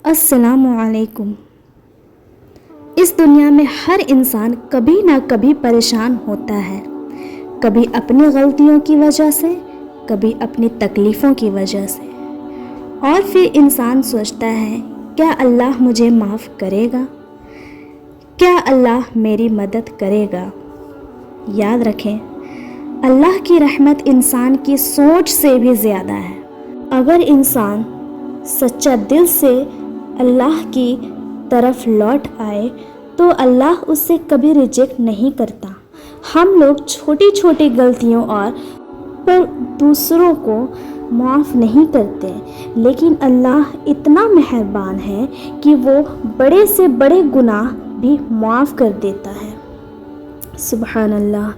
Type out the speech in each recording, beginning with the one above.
السلام علیکم۔ اس دنیا میں ہر انسان کبھی نہ کبھی پریشان ہوتا ہے، کبھی اپنی غلطیوں کی وجہ سے، کبھی اپنی تکلیفوں کی وجہ سے، اور پھر انسان سوچتا ہے کیا اللہ مجھے معاف کرے گا؟ کیا اللہ میری مدد کرے گا؟ یاد رکھیں، اللہ کی رحمت انسان کی سوچ سے بھی زیادہ ہے۔ اگر انسان سچا دل سے اللہ کی طرف لوٹ آئے تو اللہ اسے کبھی ریجیکٹ نہیں کرتا۔ ہم لوگ چھوٹی چھوٹی غلطیوں پر دوسروں کو معاف نہیں کرتے، لیکن اللہ اتنا مہربان ہے کہ وہ بڑے سے بڑے گناہ بھی معاف کر دیتا ہے۔ سبحان اللہ۔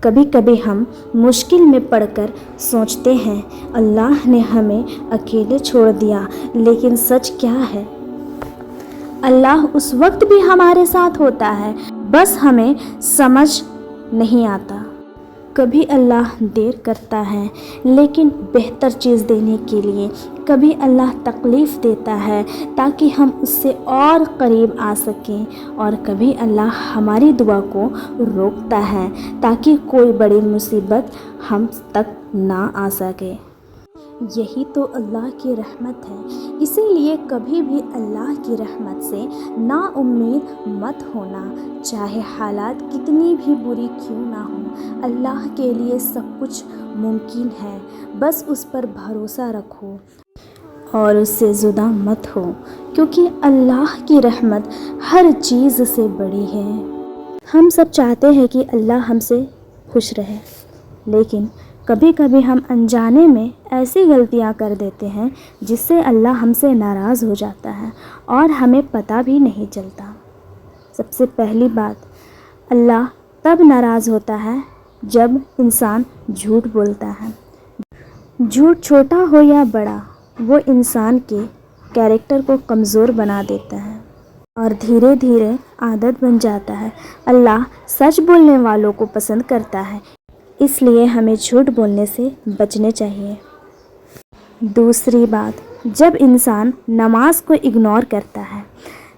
کبھی کبھی ہم مشکل میں پڑ کر سوچتے ہیں اللہ نے ہمیں اکیلے چھوڑ دیا، لیکن سچ کیا ہے؟ اللہ اس وقت بھی ہمارے ساتھ ہوتا ہے، بس ہمیں سمجھ نہیں آتا۔ کبھی اللہ دیر کرتا ہے لیکن بہتر چیز دینے کے لیے، کبھی اللہ تکلیف دیتا ہے تاکہ ہم اس سے اور قریب آ سکیں، اور کبھی اللہ ہماری دعا کو روکتا ہے تاکہ کوئی بڑی مصیبت ہم تک نہ آ سکے۔ یہی تو اللہ کی رحمت ہے، اسی لیے کبھی بھی اللہ کی رحمت سے نا امید مت ہونا، چاہے حالات کتنی بھی بری کیوں نہ ہوں۔ اللہ کے لیے سب کچھ ممکن ہے، بس اس پر بھروسہ رکھو اور اس سے زدہ مت ہو، کیونکہ اللہ کی رحمت ہر چیز سے بڑی ہے۔ ہم سب چاہتے ہیں کہ اللہ ہم سے خوش رہے، لیکن کبھی کبھی ہم انجانے میں ایسی غلطیاں کر دیتے ہیں جس سے اللہ ہم سے ناراض ہو جاتا ہے اور ہمیں پتہ بھی نہیں چلتا۔ سب سے پہلی بات، اللہ تب ناراض ہوتا ہے جب انسان جھوٹ بولتا ہے۔ جھوٹ چھوٹا ہو یا بڑا، وہ انسان کے کیریکٹر کو کمزور بنا دیتا ہے اور دھیرے دھیرے عادت بن جاتا ہے۔ اللہ سچ بولنے والوں کو پسند کرتا ہے، اس لیے ہمیں جھوٹ بولنے سے بچنے چاہیے۔ دوسری بات، جب انسان نماز کو اگنور کرتا ہے،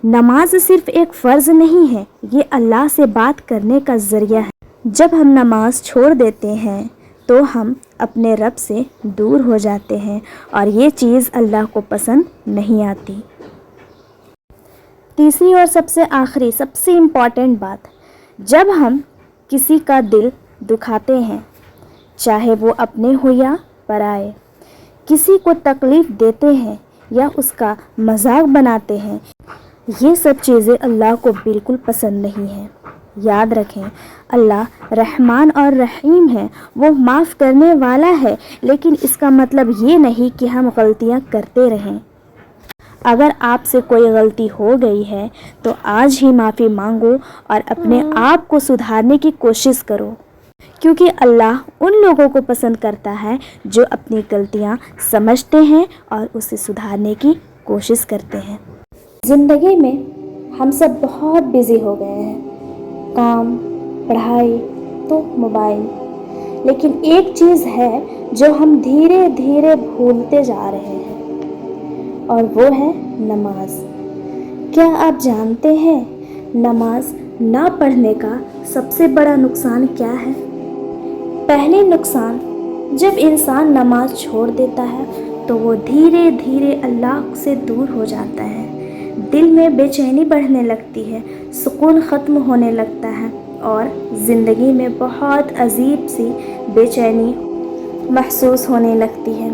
نماز صرف ایک فرض نہیں ہے، یہ اللہ سے بات کرنے کا ذریعہ ہے۔ جب ہم نماز چھوڑ دیتے ہیں تو ہم اپنے رب سے دور ہو جاتے ہیں، اور یہ چیز اللہ کو پسند نہیں آتی۔ تیسری اور سب سے آخری، سب سے امپورٹنٹ بات، جب ہم کسی کا دل دکھاتے ہیں، چاہے وہ اپنے ہو یا پرائے، کسی کو تکلیف دیتے ہیں یا اس کا مذاق بناتے ہیں، یہ سب چیزیں اللہ کو بالکل پسند نہیں ہیں۔ یاد رکھیں، اللہ رحمان اور رحیم ہے، وہ معاف کرنے والا ہے، لیکن اس کا مطلب یہ نہیں کہ ہم غلطیاں کرتے رہیں۔ اگر آپ سے کوئی غلطی ہو گئی ہے تو آج ہی معافی مانگو اور اپنے آپ کو سدھارنے کی کوشش کرو، کیونکہ اللہ ان لوگوں کو پسند کرتا ہے جو اپنی غلطیاں سمجھتے ہیں اور اسے سدھارنے کی کوشش کرتے ہیں۔ زندگی میں ہم سب بہت بزی ہو گئے ہیں، کام، پڑھائی تو موبائل، لیکن ایک چیز ہے جو ہم دھیرے دھیرے بھولتے جا رہے ہیں، اور وہ ہے نماز۔ کیا آپ جانتے ہیں نماز نہ پڑھنے کا سب سے بڑا نقصان کیا ہے؟ پہلی نقصان، جب انسان نماز چھوڑ دیتا ہے تو وہ دھیرے دھیرے اللہ سے دور ہو جاتا ہے، دل میں بے چینی بڑھنے لگتی ہے، سکون ختم ہونے لگتا ہے، اور زندگی میں بہت عجیب سی بے چینی محسوس ہونے لگتی ہے۔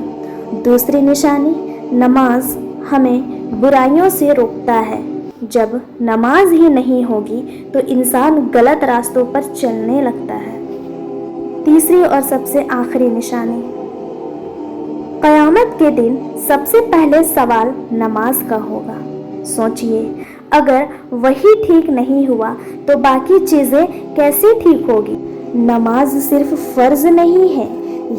دوسری نشانی، نماز ہمیں برائیوں سے روکتا ہے۔ جب نماز ہی نہیں ہوگی تو انسان غلط راستوں پر چلنے لگتا ہے۔ تیسری اور سب سے آخری نشانی، قیامت کے دن سب سے پہلے سوال نماز کا ہوگا۔ سوچئے، اگر وہی ٹھیک نہیں ہوا تو باقی چیزیں کیسے ٹھیک ہوگی؟ نماز صرف فرض نہیں ہے،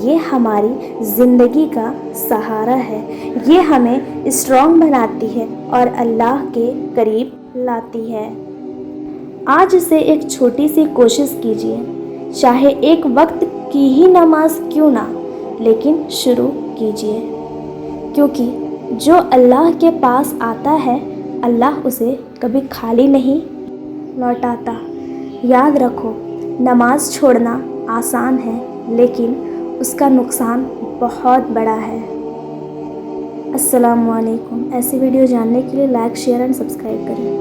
یہ ہماری زندگی کا سہارا ہے، یہ ہمیں اسٹرانگ بناتی ہے اور اللہ کے قریب لاتی ہے۔ آج سے ایک چھوٹی سی کوشش کیجیے، چاہے ایک وقت کی ہی نماز کیوں نہ، لیکن شروع کیجیے، کیونکہ جو اللہ کے پاس آتا ہے اللہ اسے کبھی خالی نہیں لوٹاتا۔ یاد رکھو، نماز چھوڑنا آسان ہے لیکن اس کا نقصان بہت بڑا ہے۔ السلام علیکم۔ ایسی ویڈیو جاننے کے لیے لائک، شیئر اینڈ سبسکرائب کریں۔